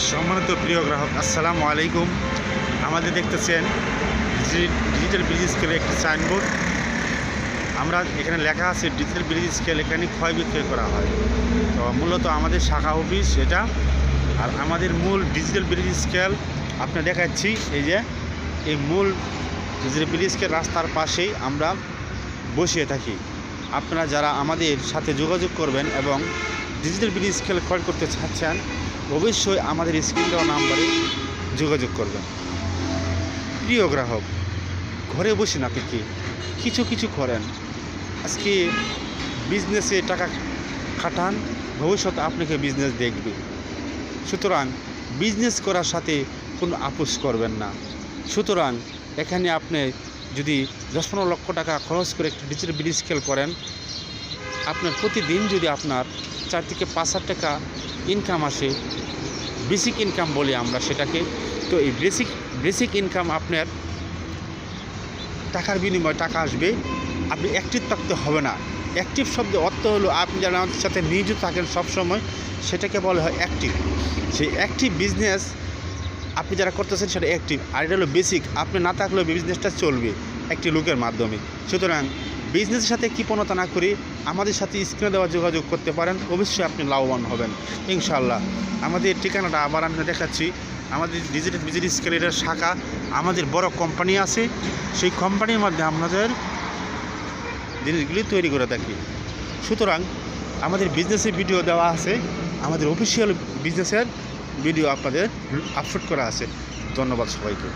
সম্মানিত প্রিয় গ্রাহক, আসসালামু আলাইকুম। আমাদের দেখতেছেন ডিজিটাল ব্রিজ স্কেলে একটি সাইনবোর্ড। আমরা এখানে লেখা আছে ডিজিটাল ব্রিজ স্কেল, এখানে ক্রয় বিক্রয় করা হয়। তো মূলত আমাদের শাখা অফিস এটা। আর আমাদের মূল ডিজিটাল ব্রিজ স্কেল আপনার দেখাচ্ছি, এই যে এই মূল ডিজিটাল ব্রিজ স্কেল রাস্তার পাশেই আমরা বসিয়ে থাকি। আপনারা যারা আমাদের সাথে যোগাযোগ করবেন এবং ডিজিটাল ব্রিজ স্কেল ক্রয় করতে চাচ্ছেন, অবশ্যই আমাদের স্ক্রিন দেওয়া নাম্বারে যোগাযোগ করবেন। প্রিয় গ্রাহক, ঘরে বসে না থেকে কিছু করেন। আজকে বিজনেসে টাকা খাটান, ভবিষ্যতে আপনাকে বিজনেস দেখবে। সুতরাং বিজনেস করার সাথে কোনো আপোষ করবেন না। সুতরাং এখানে আপনি যদি 10-15 লক্ষ টাকা খরচ করে একটি ডিজিটাল ব্রিজ স্কেল করেন, আপনার প্রতিদিন যদি আপনার 4 থেকে 5,000 টাকা ইনকাম আসে, বেসিক ইনকাম বলি আমরা সেটাকে। তো এই বেসিক ইনকাম আপনার টাকার বিনিময়ে টাকা আসবে। আপনি অ্যাক্টিভ থাকতে হবে না। অ্যাক্টিভ শব্দ অর্থ হলো আপনি যারা আমাদের সাথে নিয়োজিত থাকেন সবসময়, সেটাকে বলা হয় অ্যাক্টিভ। সেই অ্যাক্টিভ বিজনেস আপনি যারা করতেছেন সেটা অ্যাক্টিভ, আর এটা হলো বেসিক। আপনি না থাকলেও বিজনেসটা চলবে একটি লোকের মাধ্যমে। সুতরাং বিজনেসের সাথে কৃপণতা না করে আমাদের সাথে স্ক্রিনে দেওয়া যোগাযোগ করতে পারেন, অবশ্যই আপনি লাভবান হবেন ইনশাআল্লাহ। আমাদের ঠিকানাটা আবার আমি দেখাচ্ছি। আমাদের ডিজিটাল ব্রিজ স্কেলের শাখা, আমাদের বড় কোম্পানি আছে, সেই কোম্পানির মধ্যে আমাদের জিনিসগুলি তৈরি করে থাকি। সুতরাং আমাদের বিজনেসের ভিডিও দেওয়া আছে, আমাদের অফিসিয়াল বিজনেসের ভিডিও আপনাদের আপলোড করা আছে। ধন্যবাদ সবাইকে।